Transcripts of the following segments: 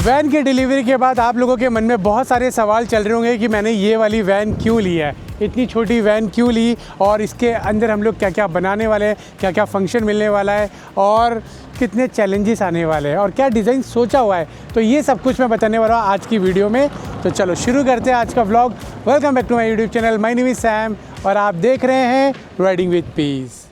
Van की delivery के बाद आप लोगों के मन में बहुत सारे सवाल चल रहे होंगे कि मैंने ये वाली वैन क्यों ली है, इतनी छोटी वैन क्यों ली और इसके अंदर हम लोग क्या क्या बनाने वाले हैं, क्या क्या फंक्शन मिलने वाला है और कितने चैलेंजेस आने वाले हैं और क्या डिज़ाइन सोचा हुआ है। तो ये सब कुछ मैं बताने वाला हूँ आज की वीडियो में। तो चलो शुरू करते हैं आज का vlog. Welcome back to my YouTube channel, my name is Sam और आप देख रहे हैं राइडिंग विद पीस।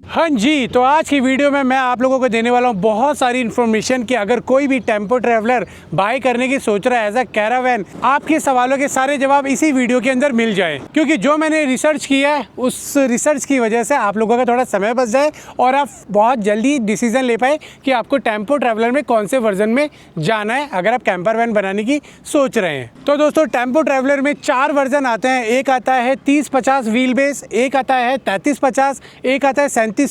हाँ जी, तो आज की वीडियो में मैं आप लोगों को देने वाला हूँ बहुत सारी इन्फॉर्मेशन कि अगर कोई भी टेम्पो ट्रैवलर बाय करने की सोच रहा है एज अ कैरावैन, आपके सवालों के सारे जवाब इसी वीडियो के अंदर मिल जाए। क्योंकि जो मैंने रिसर्च किया है उस रिसर्च की वजह से आप लोगों का थोड़ा समय बच जाए और आप बहुत जल्दी डिसीजन ले पाए कि आपको टेम्पो ट्रैवलर में कौन से वर्जन में जाना है अगर आप कैंपर वैन बनाने की सोच रहे हैं। तो दोस्तों, टेम्पो ट्रैवलर में 4 वर्जन आते हैं। एक आता है 30-50 व्हील बेस, एक आता है 33-50, एक आता है 3700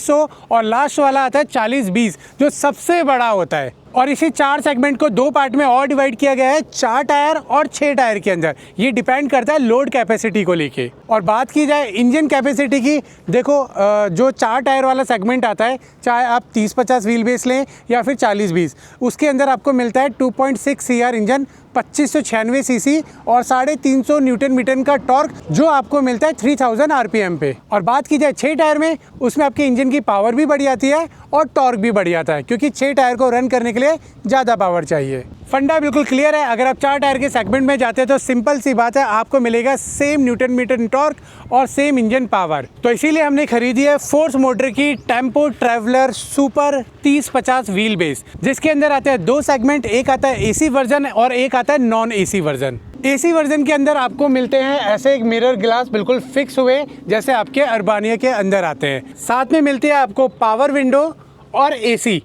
और लास्ट वाला आता है 40-20 जो सबसे बड़ा होता है। और इसी 4 सेगमेंट को 2 पार्ट में और डिवाइड किया गया है, 4 टायर और 6 टायर के अंदर। ये डिपेंड करता है लोड कैपेसिटी को लेके। और बात की जाए इंजन कैपेसिटी की, देखो जो 4 टायर वाला सेगमेंट आता है, चाहे आप 30-50 व्हील बेस लें या फिर 40-20, उसके अंदर आपको मिलता है 2.6 CR इंजन, 2596 सीसी और 350 न्यूटन मीटर का टॉर्क जो आपको मिलता है 3000 RPM पे। और बात की जाए 6 टायर में, उसमें आपके इंजन की पावर भी बढ़ जाती है और टॉर्क भी बढ़ जाता है क्योंकि 6 टायर को रन करने के लिए ज़्यादा पावर चाहिए। फंडा बिल्कुल क्लियर है। अगर आप 4 टायर के सेगमेंट में जाते हैं तो सिंपल सी बात है, आपको मिलेगा सेम न्यूटन मीटर टॉर्क और सेम इंजन पावर। तो इसीलिए हमने खरीदी है फोर्स मोटर की tempo traveller super 30-50 wheel base, जिसके अंदर आते हैं 2 सेगमेंट। एक आता है AC वर्जन और एक आता है non AC version. AC version के अंदर आपको मिलते हैं ऐसे एक मिरर ग्लास बिल्कुल फिक्स हुए जैसे आपके अर्बानिया के अंदर आते हैं। साथ में मिलती है आपको पावर विंडो और AC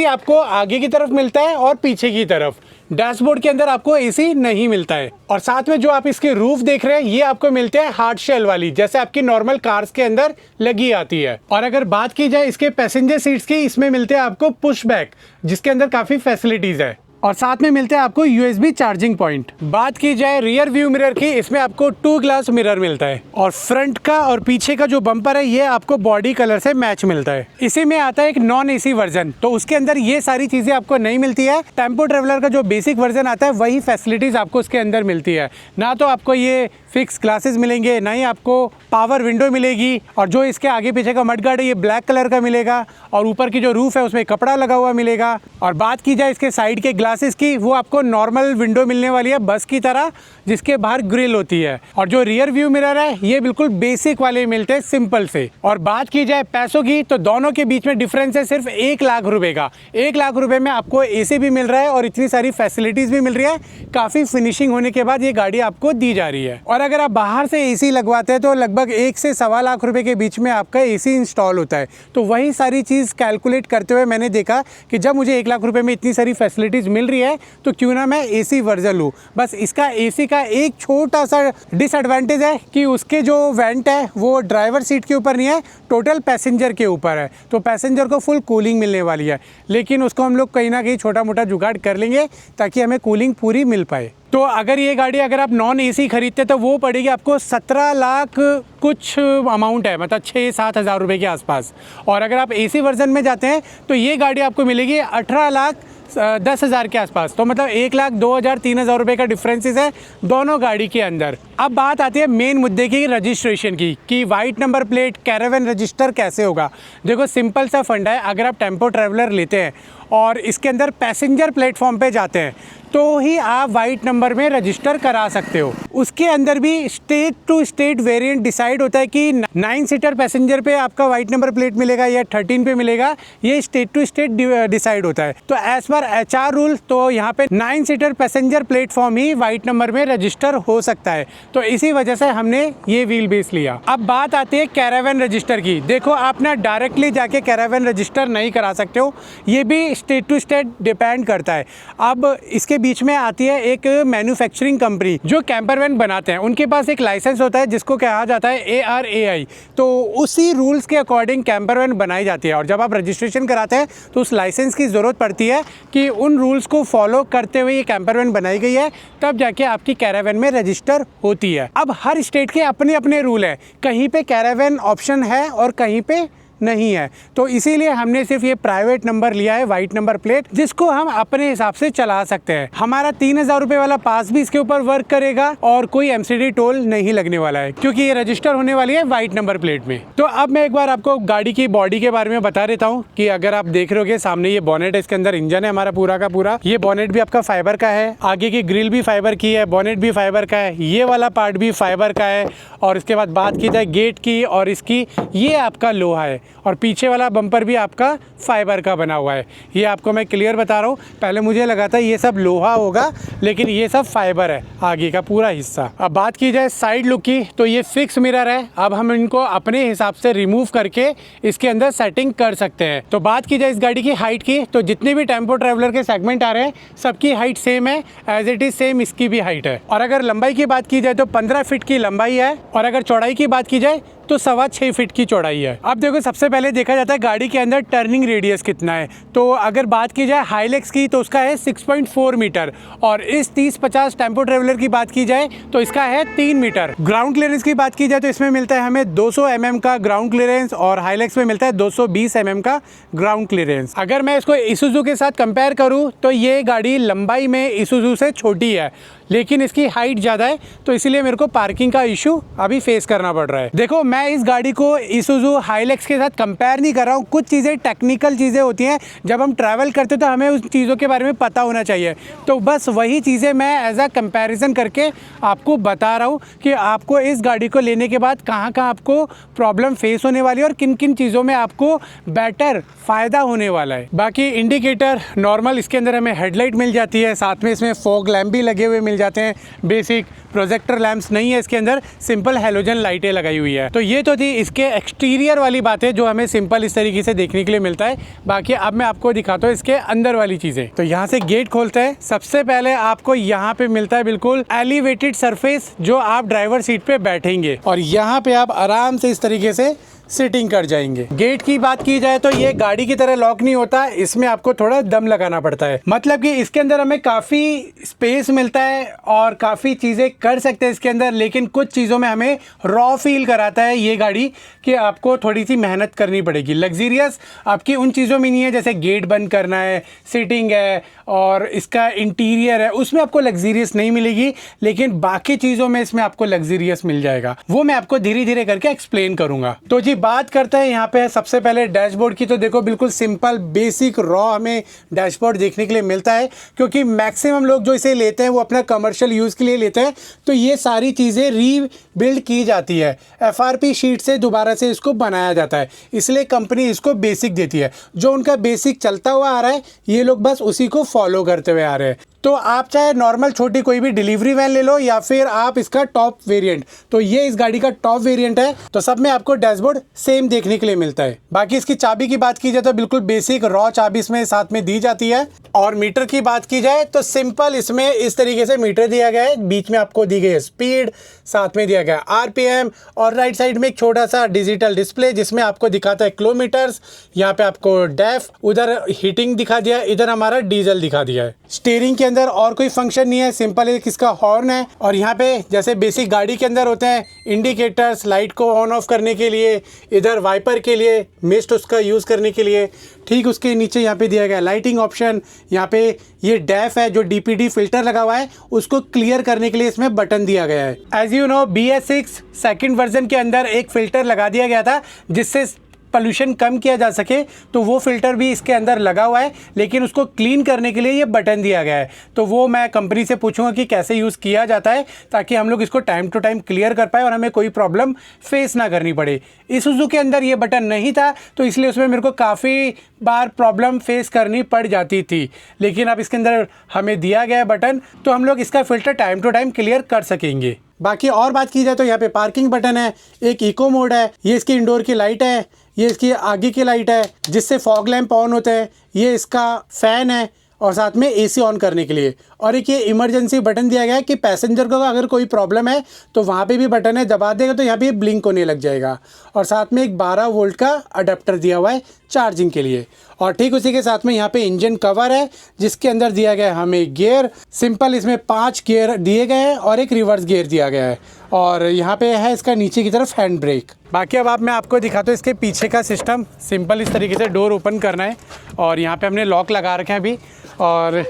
आपको आगे की तरफ मिलता है और पीछे की तरफ। डैशबोर्ड के अंदर आपको AC नहीं मिलता है। और साथ में जो आप इसके रूफ देख रहे हैं ये आपको मिलते हैं हार्ड शेल वाली, जैसे आपकी नॉर्मल कार्स के अंदर लगी आती है। और अगर बात की जाए इसके पैसेंजर सीट्स की, इसमें मिलते हैं आपको पुश बैक, जिसके अंदर काफ़ी फैसिलिटीज़ है। और साथ में मिलते हैं आपको USB चार्जिंग पॉइंट। बात की जाए रियर व्यू मिरर की, इसमें आपको 2 ग्लास मिरर मिलता है और फ्रंट का और पीछे का जो बम्पर है ये आपको बॉडी कलर से मैच मिलता है। इसी में आता है एक नॉन AC वर्जन, तो उसके अंदर ये सारी चीज़ें आपको नहीं मिलती है। टेम्पो ट्रैवलर का जो बेसिक वर्जन आता है वही फैसिलिटीज़ आपको उसके अंदर मिलती है। ना तो आपको ये फिक्स ग्लासेस मिलेंगे, ना ही आपको पावर विंडो मिलेगी, और जो इसके आगे पीछे का मडगार्ड है ये ब्लैक कलर का मिलेगा और ऊपर की जो रूफ है उसमें कपड़ा लगा हुआ मिलेगा। और बात की जाए इसके साइड के ग्लासेस की, वो आपको नॉर्मल विंडो मिलने वाली है बस की तरह, जिसके बाहर ग्रिल होती है। और जो रियर व्यू मिरर है ये बिल्कुल बेसिक वाले मिलते हैं सिंपल से। और बात की जाए पैसों की, तो दोनों के बीच में डिफरेंस है सिर्फ 1 लाख रुपए का। 1 लाख रुपए में आपको AC भी मिल रहा है और इतनी सारी फैसिलिटीज़ भी मिल रही है। काफ़ी फिनिशिंग होने के बाद ये गाड़ी आपको दी जा रही है। और अगर आप बाहर से AC लगवाते हैं तो लगभग 1 से 1.25 लाख रुपए के बीच में आपका AC इंस्टॉल होता है। तो वही सारी चीज़ कैलकुलेट करते हुए मैंने देखा कि जब मुझे 1 लाख रुपए में इतनी सारी फैसिलिटीज़ मिल रही है तो क्यों ना मैं AC वर्जन लूँ। बस इसका AC का एक छोटा सा डिसएडवांटेज है कि उसके जो वेंट है वो ड्राइवर सीट के ऊपर नहीं है, टोटल पैसेंजर के ऊपर है। तो पैसेंजर को फुल कूलिंग मिलने वाली है, लेकिन उसको हम लोग कहीं ना कहीं छोटा मोटा जुगाड़ कर लेंगे ताकि हमें कूलिंग पूरी मिल पाए। तो अगर ये गाड़ी अगर आप नॉन AC खरीदते तो वो पड़ेगी आपको 17 लाख कुछ अमाउंट है, मतलब 6-7 हज़ार रुपये के आसपास। और अगर आप AC वर्जन में जाते हैं तो ये गाड़ी आपको मिलेगी 18 लाख 10 हज़ार के आसपास। तो मतलब 1 लाख 2 हज़ार 3 हज़ार रुपये का डिफरेंसेस है दोनों गाड़ी के अंदर। अब बात आती है मेन मुद्दे की, रजिस्ट्रेशन की, कि white number plate Caravan register कैसे होगा। देखो सिंपल सा फंडा है, अगर आप टेम्पो ट्रैवलर लेते हैं और इसके अंदर पैसेंजर प्लेटफॉर्म पे जाते हैं तो ही आप वाइट नंबर में रजिस्टर करा सकते हो। उसके अंदर भी state to state variant decide होता है कि 9 सीटर पैसेंजर पे आपका वाइट नंबर प्लेट मिलेगा या 13 पे मिलेगा, ये स्टेट टू स्टेट डिसाइड होता है। तो एज पर HR रूल तो यहाँ पे 9 सीटर पैसेंजर प्लेटफॉर्म ही वाइट नंबर में रजिस्टर हो सकता है। तो इसी वजह से हमने ये व्हील बेस लिया। अब बात आती है कैरावैन रजिस्टर की। देखो, आप ना डायरेक्टली जाके कैरावैन रजिस्टर नहीं करा सकते हो, ये भी स्टेट टू स्टेट डिपेंड करता है। अब इसके बीच में आती है एक मैन्युफैक्चरिंग कंपनी जो कैंपर वैन बनाते हैं, उनके पास एक लाइसेंस होता है जिसको कहा जाता है ARAI। तो उसी रूल्स के अकॉर्डिंग कैंपर वैन बनाई जाती है, और जब आप रजिस्ट्रेशन कराते हैं तो उस लाइसेंस की ज़रूरत पड़ती है कि उन रूल्स को फॉलो करते हुए ये कैंपर वैन बनाई गई है, तब जाके आपकी कैरावैन में रजिस्टर होती है। अब हर स्टेट के अपने अपने रूल है, कहीं पे कैरावैन ऑप्शन है और कहीं पे नहीं है। तो इसीलिए हमने सिर्फ ये प्राइवेट नंबर लिया है, वाइट नंबर प्लेट, जिसको हम अपने हिसाब से चला सकते हैं। हमारा 3000 रुपये वाला पास भी इसके ऊपर वर्क करेगा और कोई MCD टोल नहीं लगने वाला है, क्योंकि ये रजिस्टर होने वाली है वाइट नंबर प्लेट में। तो अब मैं एक बार आपको गाड़ी की बॉडी के बारे में बता देता हूँ कि अगर आप देख रहे हो सामने ये बॉनेट है, इसके अंदर इंजन है हमारा पूरा का पूरा। ये बॉनेट भी आपका फाइबर का है, आगे की ग्रिल भी फाइबर की है, बॉनेट भी फाइबर का है, ये वाला पार्ट भी फाइबर का है। और इसके बाद बात की जाए गेट की और इसकी, ये आपका लोहा है, और पीछे वाला बम्पर भी आपका फाइबर का बना हुआ है। ये आपको मैं क्लियर बता रहा हूँ, पहले मुझे लगा था ये सब लोहा होगा, लेकिन ये सब फाइबर है आगे का पूरा हिस्सा। अब बात की जाए साइड लुक की, तो ये फिक्स मिरर है। अब हम इनको अपने हिसाब से रिमूव करके इसके अंदर सेटिंग कर सकते हैं। तो बात की जाए इस गाड़ी की हाइट की, तो जितने भी टेम्पो ट्रैवलर के सेगमेंट आ रहे हैं सबकी हाइट सेम है, एज इट इज सेम इसकी भी हाइट है। और अगर लंबाई की बात की जाए तो 15 फीट की लंबाई है, और अगर चौड़ाई की बात की जाए तो 6.25 फीट की चौड़ाई है। अब देखो, सबसे पहले देखा जाता है गाड़ी के अंदर टर्निंग रेडियस कितना है। तो अगर बात की जाए हाइलेक्स की तो उसका है 6.4 मीटर, और इस 30-50 टेम्पो ट्रेवलर की बात की जाए तो इसका है 3 मीटर। ग्राउंड क्लियरेंस की बात की जाए तो इसमें मिलता है हमें 200 mm का ग्राउंड क्लियरेंस, और हाइलेक्स में मिलता है 220 mm का ग्राउंड क्लियरेंस। अगर मैं इसको इसूजू के साथ कंपेयर करूँ तो ये गाड़ी लंबाई में इसूजू से छोटी है, लेकिन इसकी हाइट ज़्यादा है, तो इसीलिए मेरे को पार्किंग का इशू अभी फेस करना पड़ रहा है। देखो, मैं इस गाड़ी को इसूजू हाइलेक्स के साथ कंपेयर नहीं कर रहा हूँ। कुछ चीज़ें टेक्निकल चीज़ें होती हैं, जब हम ट्रैवल करते तो हमें उन चीज़ों के बारे में पता होना चाहिए। तो बस वही चीज़ें मैं एज अ कंपैरिजन करके आपको बता रहा हूँ कि आपको इस गाड़ी को लेने के बाद कहाँ कहाँ आपको प्रॉब्लम फेस होने वाली है और किन किन चीज़ों में आपको बेटर फ़ायदा होने वाला है। बाकी इंडिकेटर नॉर्मल इसके अंदर हमें हेडलाइट मिल जाती है, साथ में इसमें फॉग लैम्प भी लगे हुए मिल जाते हैं। बेसिक प्रोजेक्टर लैंप्स नहीं है इसके अंदर, सिंपल हेलोजन लाइटें लगाई हुई है। तो ये तो थी इसके एक्सटीरियर वाली बातें जो हमें सिंपल इस तरीके से देखने के लिए मिलता है। बाकी अब मैं आपको दिखाता हूँ इसके अंदर वाली चीज़ें। तो यहाँ से गेट खोलते हैं। सबसे पहले आपको यहाँ पे मिलता है बिल्कुल एलिवेटेड सरफेस, जो आप ड्राइवर सीट पे बैठेंगे और यहाँ पे आप आराम से इस तरीके से सिटिंग कर जाएंगे। गेट की बात की जाए तो ये गाड़ी की तरह लॉक नहीं होता, इसमें आपको थोड़ा दम लगाना पड़ता है। मतलब कि इसके अंदर हमें काफ़ी स्पेस मिलता है और काफ़ी चीज़ें कर सकते हैं इसके अंदर, लेकिन कुछ चीज़ों में हमें रॉ फील कराता है ये गाड़ी कि आपको थोड़ी सी मेहनत करनी पड़ेगी। लग्जीरियस आपकी उन चीज़ों में नहीं है, जैसे गेट बंद करना है, सीटिंग है और इसका इंटीरियर है, उसमें आपको लग्जीरियस नहीं मिलेगी, लेकिन बाकी चीज़ों में इसमें आपको लग्जीरियस मिल जाएगा। वो मैं आपको धीरे धीरे करके एक्सप्लेन करूँगा। तो जी बात करते हैं यहाँ पे सबसे पहले डैशबोर्ड की। तो देखो, बिल्कुल सिंपल बेसिक रॉ हमें डैशबोर्ड देखने के लिए मिलता है, क्योंकि मैक्सिमम लोग जो इसे लेते हैं वो अपना कमर्शियल यूज़ के लिए लेते हैं। तो ये सारी चीज़ें रीबिल्ड की जाती है, FRP शीट से दोबारा से इसको बनाया जाता है, इसलिए कंपनी इसको बेसिक देती है। जो उनका बेसिक चलता हुआ आ रहा है, ये लोग बस उसी को फॉलो करते हुए आ रहे हैं। तो आप चाहे नॉर्मल छोटी कोई भी डिलीवरी वैन ले लो या फिर आप इसका टॉप वेरिएंट, तो ये इस गाड़ी का टॉप वेरिएंट है। तो सब में आपको डैशबोर्ड सेम देखने के लिए मिलता है। बाकी इसकी चाबी की बात की जाए तो बिल्कुल बेसिक रॉ चाबी इसमें साथ में दी जाती है। और मीटर की बात की जाए तो सिंपल इसमें इस तरीके से मीटर दिया गया है। बीच में आपको दी गई है स्पीड, साथ में दिया गया RPM, और राइट साइड में एक छोटा सा डिजिटल डिस्प्ले जिसमें आपको दिखाता है किलोमीटर्स। यहाँ पे आपको डेफ, उधर हीटिंग दिखा दिया, इधर हमारा डीजल दिखा दिया है। स्टीयरिंग के अंदर और कोई फंक्शन नहीं है, सिंपल एक इसका हॉर्न है। और यहाँ पे जैसे बेसिक गाड़ी के अंदर होते हैं इंडिकेटर्स, लाइट को ऑन ऑफ करने के लिए, इधर वाइपर के लिए, मिस्ट उसका यूज़ करने के लिए। ठीक उसके नीचे यहाँ पे दिया गया लाइटिंग ऑप्शन। यहाँ पे ये डेफ है, जो DPD फिल्टर लगा हुआ है उसको क्लियर करने के लिए इसमें बटन दिया गया है। As you know, BS6 second version के अंदर एक फ़िल्टर लगा दिया गया था जिससे पोल्यूशन कम किया जा सके तो वो फ़िल्टर भी इसके अंदर लगा हुआ है, लेकिन उसको क्लीन करने के लिए ये बटन दिया गया है। तो वो मैं कंपनी से पूछूंगा कि कैसे यूज़ किया जाता है, ताकि हम लोग इसको टाइम टू टाइम क्लियर कर पाए और हमें कोई प्रॉब्लम फेस ना करनी पड़े। इसूज़ू के अंदर ये बटन नहीं था, तो इसलिए उसमें मेरे को काफ़ी बार प्रॉब्लम फेस करनी पड़ जाती थी, लेकिन अब इसके अंदर हमें दिया गया है बटन, तो हम लोग इसका filter time to time clear कर सकेंगे। बाकी और बात की जाए तो यहाँ पे पार्किंग बटन है, एक इको मोड है, ये इसकी इंडोर की लाइट है, ये इसकी आगे की लाइट है जिससे फॉग लैंप ऑन होता है, ये इसका फ़ैन है और साथ में एसी ऑन करने के लिए, और एक ये इमरजेंसी बटन दिया गया है कि पैसेंजर को अगर कोई प्रॉब्लम है तो वहाँ पे भी बटन है, दबा देगा तो यहाँ पे ब्लिंक होने लग जाएगा। और साथ में एक 12 वोल्ट का अडेप्टर दिया हुआ है चार्जिंग के लिए। और ठीक उसी के साथ में यहाँ पे इंजन कवर है जिसके अंदर दिया गया है हमें गियर सिंपल, इसमें 5 गियर दिए गए हैं और एक रिवर्स गियर दिया गया है, और यहाँ पे है इसका नीचे की तरफ हैंड ब्रेक। बाकी अब मैं आपको दिखाता हूँ इसके पीछे का सिस्टम। सिंपल इस तरीके से डोर ओपन करना है, और यहाँ पे हमने लॉक लगा रखे हैं अभी। और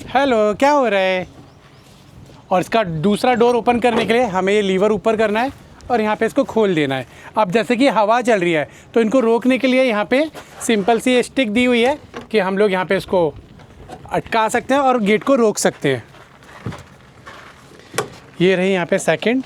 हेलो, क्या हो रहा है? और इसका दूसरा डोर ओपन करने के लिए हमें ये लीवर ऊपर करना है और यहाँ पे इसको खोल देना है। अब जैसे कि हवा चल रही है तो इनको रोकने के लिए यहाँ पे सिंपल सी स्टिक दी हुई है कि हम लोग यहाँ पे इसको अटका सकते हैं और गेट को रोक सकते हैं। ये रही यहाँ पे सेकंड,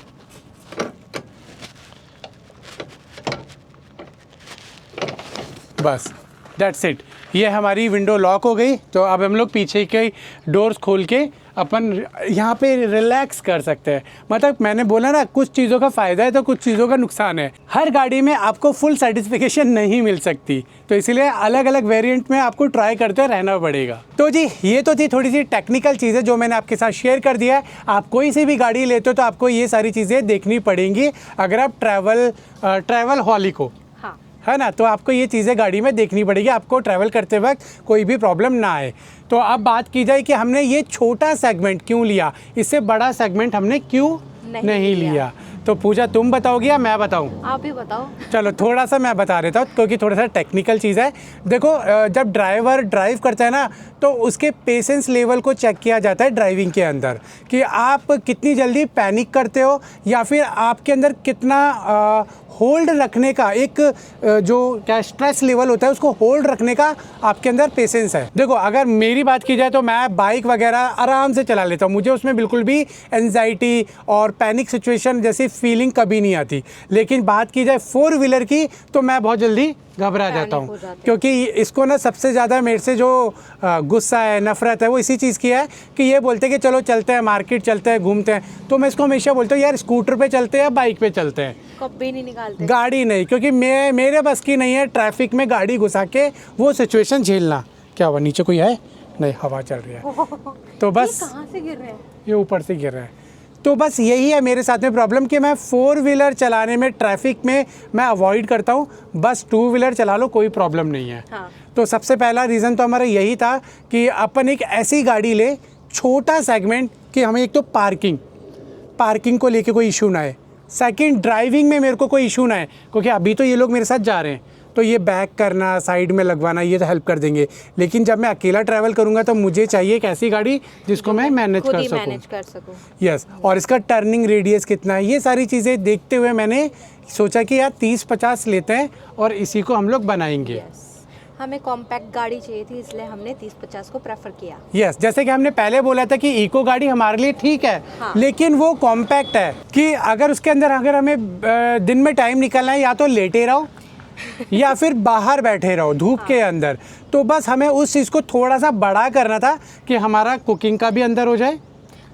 बस दैट्स इट। ये हमारी विंडो लॉक हो गई, तो अब हम लोग पीछे के डोर्स खोल के अपन यहाँ पे रिलैक्स कर सकते हैं। मतलब मैंने बोला ना, कुछ चीज़ों का फ़ायदा है तो कुछ चीज़ों का नुकसान है। हर गाड़ी में आपको फुल सेटिस्फिकेशन नहीं मिल सकती, तो इसीलिए अलग अलग वेरिएंट में आपको ट्राई करते रहना पड़ेगा। तो जी, ये तो थी थोड़ी सी टेक्निकल चीज़ें जो मैंने आपके साथ शेयर कर दिया है। आप कोई सी भी गाड़ी लेते हो तो आपको ये सारी चीज़ें देखनी पड़ेंगी अगर आप ट्रैवल हॉलिक हो, है ना। तो आपको ये चीज़ें गाड़ी में देखनी पड़ेगी, आपको ट्रैवल करते वक्त कोई भी प्रॉब्लम ना आए। तो अब बात की जाए कि हमने ये छोटा सेगमेंट क्यों लिया, इससे बड़ा सेगमेंट हमने क्यों नहीं लिया। तो पूजा तुम बताओगी या मैं बताऊं? आप ही बताओ। चलो थोड़ा सा मैं बता देता हूँ, क्योंकि थोड़ा सा टेक्निकल चीज़ है। देखो, जब ड्राइवर ड्राइव करता है ना, तो उसके पेशेंस लेवल को चेक किया जाता है ड्राइविंग के अंदर, कि आप कितनी जल्दी पैनिक करते हो या फिर आपके अंदर कितना होल्ड रखने का एक जो क्या स्ट्रेस लेवल होता है उसको होल्ड रखने का आपके अंदर पेशेंस है। देखो, अगर मेरी बात की जाए तो मैं बाइक वगैरह आराम से चला लेता हूँ, मुझे उसमें बिल्कुल भी एंजाइटी और पैनिक सिचुएशन जैसी फीलिंग कभी नहीं आती। लेकिन बात की जाए 4 व्हीलर की तो मैं बहुत जल्दी घबरा जाता हूँ, क्योंकि इसको ना सबसे ज़्यादा मेरे से जो गुस्सा है, नफ़रत है, वो इसी चीज़ की है कि ये बोलते हैं कि चलो चलते हैं, मार्केट चलते हैं, घूमते हैं। तो मैं इसको हमेशा बोलता हूँ, यार स्कूटर पे चलते हैं या बाइक पे चलते हैं, कभी नहीं निकालते गाड़ी नहीं, क्योंकि मेरे बस की नहीं है ट्रैफिक में गाड़ी घुसा के वो सिचुएशन झेलना। क्या हुआ, नीचे कोई है? नहीं, हवा चल रही है। तो बस कहाँ से गिर रहे हैं? ये ऊपर से गिर रहा है। तो बस यही है मेरे साथ में प्रॉब्लम कि मैं 4 व्हीलर चलाने में ट्रैफिक में मैं अवॉइड करता हूँ। बस 2 व्हीलर चला लो, कोई प्रॉब्लम नहीं है। हाँ। तो सबसे पहला रीज़न तो हमारा यही था कि अपन एक ऐसी गाड़ी ले, छोटा सेगमेंट, कि हमें एक तो पार्किंग को लेके कोई इशू ना है, सेकंड ड्राइविंग में मेरे को कोई इशू ना है, क्योंकि अभी तो ये लोग मेरे साथ जा रहे हैं तो ये बैक करना, साइड में लगवाना, ये तो हेल्प कर देंगे। लेकिन जब मैं अकेला ट्रैवल करूंगा तो मुझे चाहिए एक ऐसी गाड़ी जिसको मैं मैनेज कर सकूं। यस, और इसका टर्निंग रेडियस कितना है, ये सारी चीज़ें देखते हुए मैंने सोचा कि यार 30-50 लेते हैं और इसी को हम लोग बनाएंगे। हमें कॉम्पैक्ट गाड़ी चाहिए थी, इसलिए हमने 30-50 को प्रेफर किया। यस, जैसे कि हमने पहले बोला था कि इको गाड़ी हमारे लिए ठीक है। हाँ। लेकिन वो कॉम्पैक्ट है कि अगर उसके अंदर अगर हमें दिन में टाइम निकलना है, या तो लेटे रहो या फिर बाहर बैठे रहो धूप के अंदर, तो बस हमें उस चीज़ को थोड़ा सा बड़ा करना था कि हमारा कुकिंग का भी अंदर हो जाए,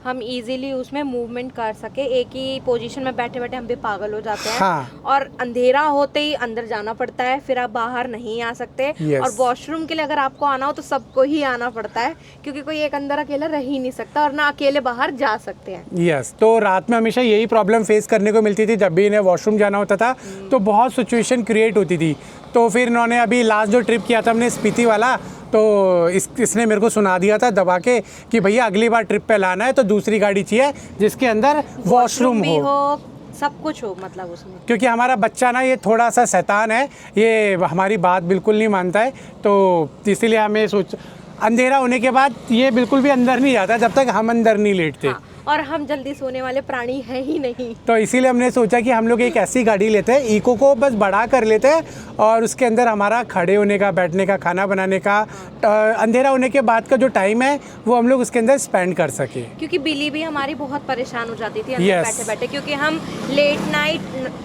हम इजीली उसमें मूवमेंट कर सके। एक ही पोजीशन में बैठे बैठे हम भी पागल हो जाते हैं। हाँ। और अंधेरा होते ही अंदर जाना पड़ता है, फिर आप बाहर नहीं आ सकते। Yes. और वॉशरूम के लिए अगर आपको आना हो तो सबको ही आना पड़ता है, क्योंकि कोई एक अंदर अकेला रह ही नहीं सकता और ना अकेले बाहर जा सकते हैं। यस, तो रात में हमेशा यही प्रॉब्लम फेस करने को मिलती थी। जब भी इन्हें वॉशरूम जाना होता था तो बहुत सिचुएशन क्रिएट होती थी। तो फिर इन्होंने अभी लास्ट जो ट्रिप किया था हमने स्पीति वाला, तो इसने मेरे को सुना दिया था दबा के कि भैया अगली बार ट्रिप पे लाना है तो दूसरी गाड़ी चाहिए जिसके अंदर वॉशरूम हो, सब कुछ हो, मतलब उसमें। क्योंकि हमारा बच्चा ना ये थोड़ा सा शैतान है, ये हमारी बात बिल्कुल नहीं मानता है। तो इसीलिए हमें अंधेरा होने के बाद ये बिल्कुल भी अंदर नहीं जाता जब तक हम अंदर नहीं लेटते। हाँ। और हम जल्दी सोने वाले प्राणी हैं ही नहीं। तो इसीलिए हमने सोचा कि हम लोग एक ऐसी गाड़ी लेते हैं, इको को बस बड़ा कर लेते हैं और उसके अंदर हमारा खड़े होने का, बैठने का, खाना बनाने का, अंधेरा होने के बाद का जो टाइम है वो हम लोग उसके अंदर स्पेंड कर सके। क्योंकि बिल्ली भी हमारी बहुत परेशान हो जाती थी अंदर Yes. बैठे बैठे, क्योंकि हम लेट नाइट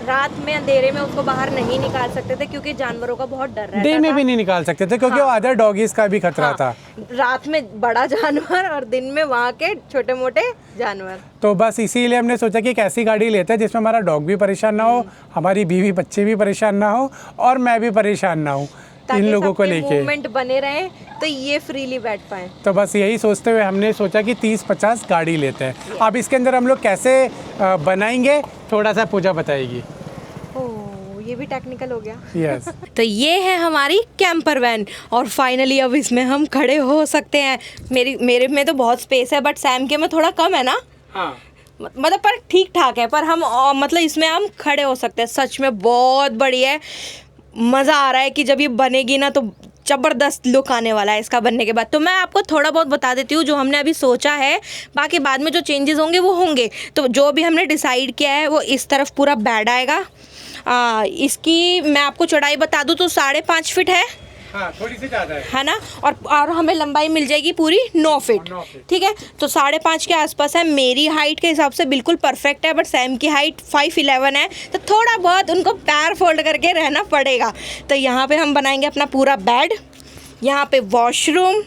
रात में अंधेरे में उसको बाहर नहीं निकाल सकते थे क्योंकि जानवरों का बहुत डर रहता डे में था। भी नहीं निकाल सकते थे क्योंकि वो अदर डॉगीज का भी खतरा हाँ, था। रात में बड़ा जानवर और दिन में वहाँ के छोटे मोटे जानवर। तो बस इसीलिए हमने सोचा कि एक ऐसी गाड़ी लेते हैं जिसमें हमारा डॉग भी परेशान ना हो, हमारी बीवी बच्चे भी परेशान ना हो और मैं भी परेशान ना हूँ इन लोगों को लेके, मूवमेंट बने रहे तो ये फ्रीली बैठ पाए। तो बस यही सोचते हुए हमने सोचा कि 30-50 गाड़ी लेते हैं। अब इसके अंदर हम लोग कैसे बनाएंगे थोड़ा सा पूजा बताएगी। ओह, ये भी टेक्निकल हो गया। यस तो ये है हमारी कैंपर वैन और फाइनली अब इसमें हम खड़े हो सकते हैं। मेरे में तो बहुत स्पेस है बट सैम के में थोड़ा कम है ना। हाँ, मतलब पर ठीक ठाक है, पर हम मतलब इसमें हम खड़े हो सकते हैं। सच में बहुत बढ़िया है, मज़ा आ रहा है कि जब ये बनेगी ना तो ज़बरदस्त लुक आने वाला है इसका बनने के बाद। तो मैं आपको थोड़ा बहुत बता देती हूँ जो हमने अभी सोचा है, बाकी बाद में जो चेंजेस होंगे वो होंगे। तो जो भी हमने डिसाइड किया है वो इस तरफ पूरा बेड आएगा। इसकी मैं आपको चौड़ाई बता दूँ तो 5.5 फीट है। हाँ, थोड़ी सी ज़्यादा है ना, और हमें लंबाई मिल जाएगी पूरी 9 फीट। ठीक है, तो 5.5 के आसपास है। मेरी हाइट के हिसाब से बिल्कुल परफेक्ट है, बट सैम की हाइट 5'11" है, तो थोड़ा बहुत उनको पैर फोल्ड करके रहना पड़ेगा। तो यहाँ पे हम बनाएंगे अपना पूरा बेड, यहाँ पे वॉशरूम,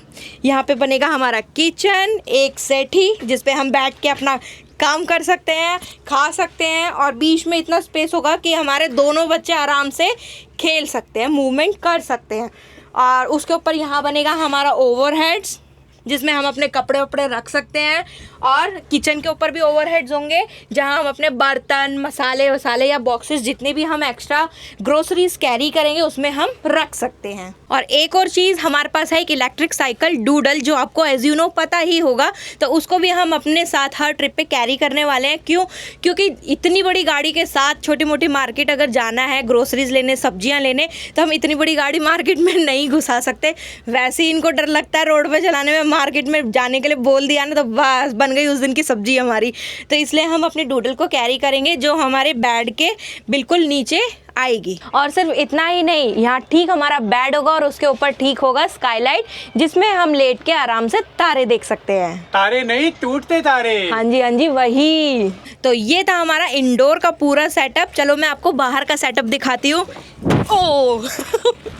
यहाँ पे बनेगा हमारा किचन, एक सेठी जिस पे हम बैठ के अपना काम कर सकते हैं, खा सकते हैं, और बीच में इतना स्पेस होगा कि हमारे दोनों बच्चे आराम से खेल सकते हैं, मूवमेंट कर सकते हैं। और उसके ऊपर यहाँ बनेगा हमारा ओवरहेड्स जिसमें हम अपने कपड़े वपड़े रख सकते हैं, और किचन के ऊपर भी ओवरहेड्स होंगे जहां हम अपने बर्तन, मसाले वसाले या बॉक्सेस जितने भी हम एक्स्ट्रा ग्रोसरीज कैरी करेंगे उसमें हम रख सकते हैं। और एक और चीज़ हमारे पास है एक इलेक्ट्रिक साइकिल डूडल, जो आपको एज यू नो पता ही होगा, तो उसको भी हम अपने साथ हर ट्रिप पे कैरी करने वाले हैं। क्यों? क्योंकि इतनी बड़ी गाड़ी के साथ छोटी मोटी मार्केट अगर जाना है ग्रोसरीज लेने, सब्जियाँ लेने, तो हम इतनी बड़ी गाड़ी मार्केट में नहीं घुसा सकते। वैसे ही इनको डर लगता है रोड पर चलाने में, मार्केट में जाने के लिए बोल दिया ना तो बस बन गई उस दिन की सब्जी हमारी। तो इसलिए हम अपने डूडल को कैरी करेंगे जो हमारे बेड के बिल्कुल नीचे आएगी। और सिर्फ इतना ही नहीं, यहाँ ठीक हमारा बेड होगा और उसके ऊपर ठीक होगा स्काईलाइट जिसमें हम लेट के आराम से तारे देख सकते हैं। तारे नहीं, टूटते तारे। हाँ जी वही। तो ये था हमारा इंडोर का पूरा सेटअप। चलो मैं आपको बाहर का सेटअप दिखाती हूँ। ओह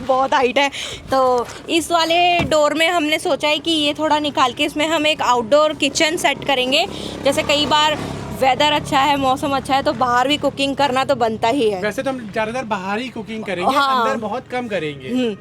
बहुत हाइट है। तो इस वाले डोर में हमने सोचा है कि ये थोड़ा निकाल के इसमें हम एक आउटडोर किचन सेट करेंगे। जैसे कई बार वेदर अच्छा है, मौसम अच्छा है, तो बाहर भी कुकिंग करना तो बनता ही है। वैसे तो हम ज़्यादातर बाहर ही कुकिंग करेंगे, हाँ। अंदर बहुत कम करेंगे।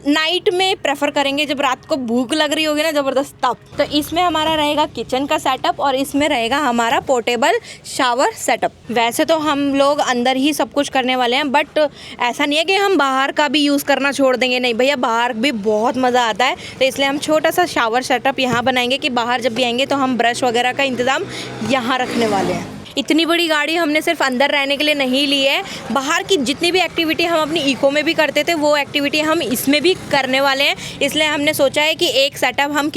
नाइट में प्रेफर करेंगे जब रात को भूख लग रही होगी ना ज़बरदस्त तब। तो इसमें हमारा रहेगा किचन का सेटअप और इसमें रहेगा हमारा पोर्टेबल शावर सेटअप। वैसे तो हम लोग अंदर ही सब कुछ करने वाले हैं, बट ऐसा नहीं है कि हम बाहर का भी यूज़ करना छोड़ देंगे। नहीं भैया, बाहर भी बहुत मज़ा आता है। तो इसलिए हम छोटा सा शावर सेटअप यहाँ बनाएंगे कि बाहर जब भी आएंगे तो हम ब्रश वगैरह का इंतज़ाम यहाँ रखने वाले हैं। इतनी बड़ी गाड़ी हमने सिर्फ अंदर रहने के लिए नहीं ली है, बाहर की जितनी भी एक्टिविटी हम अपनी इको में भी करते थे वो एक्टिविटी हम इसमें भी करने वाले हैं। इसलिए हमने सोचा है कि एक सेटअप हम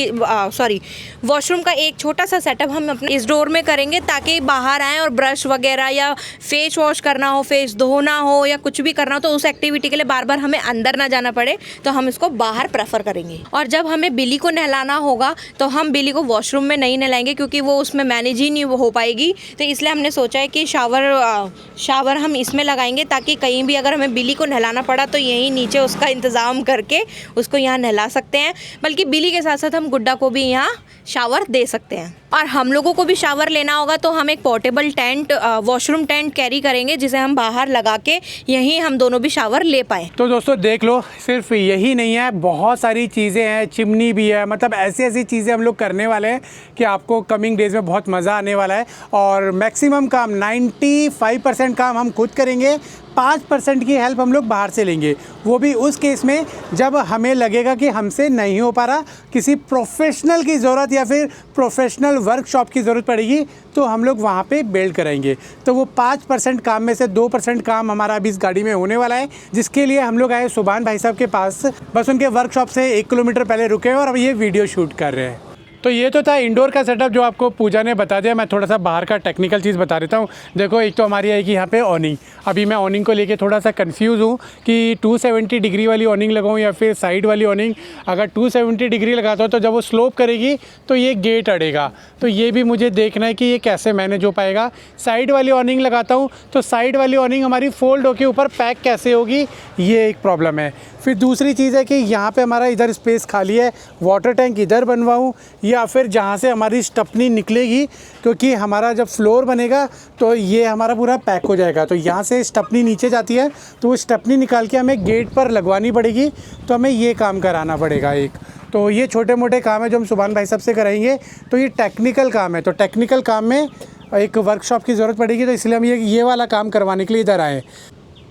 वॉशरूम का एक छोटा सा सेटअप हम अपने इस डोर में करेंगे ताकि बाहर आएँ और ब्रश वगैरह या फेस वॉश करना हो, फेस धोना हो या कुछ भी करना हो तो उस एक्टिविटी के लिए बार बार हमें अंदर ना जाना पड़े, तो हम इसको बाहर प्रेफर करेंगे। और जब हमें बिल्ली को नहलाना होगा तो हम बिल्ली को वॉशरूम में नहीं नहलाएंगे क्योंकि वो उसमें मैनेज ही नहीं हो पाएगी। तो इसलिए हमने सोचा है कि शावर हम इसमें लगाएंगे ताकि कहीं भी अगर हमें बिल्ली को नहलाना पड़ा तो यहीं नीचे उसका इंतज़ाम करके उसको यहाँ नहला सकते हैं। बल्कि बिल्ली के साथ साथ हम गुड्डा को भी यहाँ शावर दे सकते हैं। और हम लोगों को भी शावर लेना होगा तो हम एक portable tent, washroom tent carry करेंगे जिसे हम बाहर लगा के यहीं हम दोनों भी शावर ले पाएँ। तो दोस्तों देख लो, सिर्फ यही नहीं है, बहुत सारी चीज़ें हैं, चिमनी भी है, मतलब ऐसी ऐसी चीज़ें हम लोग करने वाले हैं कि आपको कमिंग डेज में बहुत मज़ा आने वाला है। और मैक्सिमम काम 95% काम हम खुद करेंगे, 5% की हेल्प हम लोग बाहर से लेंगे। वो भी उस केस में जब हमें लगेगा कि हमसे नहीं हो पा रहा, किसी प्रोफेशनल की ज़रूरत या फिर प्रोफेशनल वर्कशॉप की ज़रूरत पड़ेगी तो हम लोग वहाँ पे बिल्ड कराएंगे। तो वो 5% काम में से 2% काम हमारा अभी इस गाड़ी में होने वाला है, जिसके लिए हम लोग आए सुभान भाई साहब के पास। बस उनके वर्कशॉप से 1 किलोमीटर पहले रुके और अब ये वीडियो शूट कर रहे हैं। तो ये तो था इंडोर का सेटअप जो आपको पूजा ने बता दिया। मैं थोड़ा सा बाहर का टेक्निकल चीज़ बता देता हूँ। देखो, एक तो हमारी आएगी यहाँ पे ऑनिंग। अभी मैं ऑनिंग को लेके थोड़ा सा कंफ्यूज हूँ कि 270 डिग्री वाली ऑनिंग लगाऊँ या फिर साइड वाली ऑनिंग। अगर 270 डिग्री लगाता हूँ तो जब वो स्लोप करेगी तो ये गेट अड़ेगा, तो ये भी मुझे देखना है कि ये कैसे मैनेज हो पाएगा। साइड वाली ऑनिंग लगाता हूँ तो साइड वाली ऑनिंग हमारी फोल्ड होकर ऊपर पैक कैसे होगी, ये एक प्रॉब्लम है। फिर दूसरी चीज़ है कि यहाँ पे हमारा इधर स्पेस खाली है, वाटर टैंक इधर बनवाऊँ या फिर जहाँ से हमारी स्टपनी निकलेगी, क्योंकि हमारा जब फ्लोर बनेगा तो ये हमारा पूरा पैक हो जाएगा। तो यहाँ से स्टपनी नीचे जाती है, तो वो स्टपनी निकाल के हमें गेट पर लगवानी पड़ेगी। तो हमें ये काम कराना पड़ेगा एक। तो ये छोटे मोटे काम है जो हम सुभान भाई साहब से कराएंगे। तो ये टेक्निकल काम है, तो टेक्निकल काम में एक वर्कशॉप की ज़रूरत पड़ेगी, तो इसलिए हम ये वाला काम करवाने के लिए इधर आए।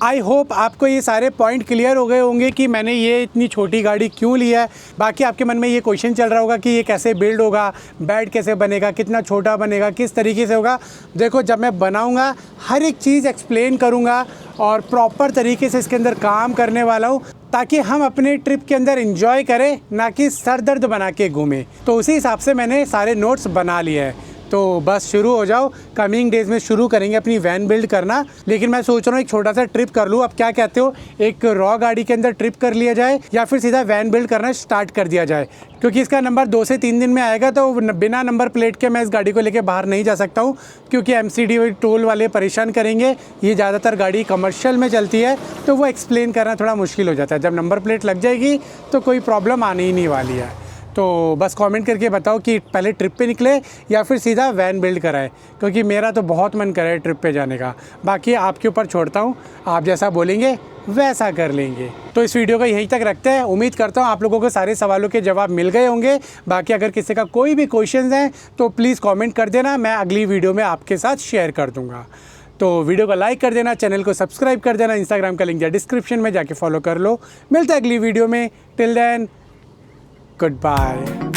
आई होप आपको ये सारे पॉइंट क्लियर हो गए होंगे कि मैंने ये इतनी छोटी गाड़ी क्यों लिया है। बाकी आपके मन में ये क्वेश्चन चल रहा होगा कि ये कैसे बिल्ड होगा, बेड कैसे बनेगा, कितना छोटा बनेगा, किस तरीके से होगा। देखो, जब मैं बनाऊंगा हर एक चीज़ एक्सप्लेन करूंगा और प्रॉपर तरीके से इसके अंदर काम करने वाला हूँ, ताकि हम अपने ट्रिप के अंदर एंजॉय करें, ना कि सर दर्द बना के घूमें। तो उसी हिसाब से मैंने सारे नोट्स बना लिए हैं। तो बस शुरू हो जाओ, कमिंग डेज़ में शुरू करेंगे अपनी वैन बिल्ड करना। लेकिन मैं सोच रहा हूँ एक छोटा सा ट्रिप कर लूँ। अब क्या कहते हो, एक रॉ गाड़ी के अंदर ट्रिप कर लिया जाए या फिर सीधा वैन बिल्ड करना स्टार्ट कर दिया जाए, क्योंकि इसका नंबर 2 से 3 दिन में आएगा। तो बिना नंबर प्लेट के मैं इस गाड़ी को लेके बाहर नहीं जा सकता हूँ, क्योंकि MCD टोल वाले परेशान करेंगे। ये ज़्यादातर गाड़ी कमर्शियल में चलती है, तो वो एक्सप्लेन करना थोड़ा मुश्किल हो जाता है। जब नंबर प्लेट लग जाएगी तो कोई प्रॉब्लम आने ही नहीं वाली है। तो बस कमेंट करके बताओ कि पहले ट्रिप पे निकले या फिर सीधा वैन बिल्ड कराए, क्योंकि मेरा तो बहुत मन करे ट्रिप पे जाने का। बाकी आपके ऊपर छोड़ता हूँ, आप जैसा बोलेंगे वैसा कर लेंगे। तो इस वीडियो को यहीं तक रखते हैं। उम्मीद करता हूँ आप लोगों को सारे सवालों के जवाब मिल गए होंगे। बाकी अगर किसी का कोई भी क्वेश्चन हैं तो प्लीज़ कॉमेंट कर देना, मैं अगली वीडियो में आपके साथ शेयर कर दूँगा। तो वीडियो को लाइक कर देना, चैनल को सब्सक्राइब कर देना, इंस्टाग्राम का लिंक या डिस्क्रिप्शन में जाके फॉलो कर लो। मिलते हैं अगली वीडियो में। Till then, goodbye.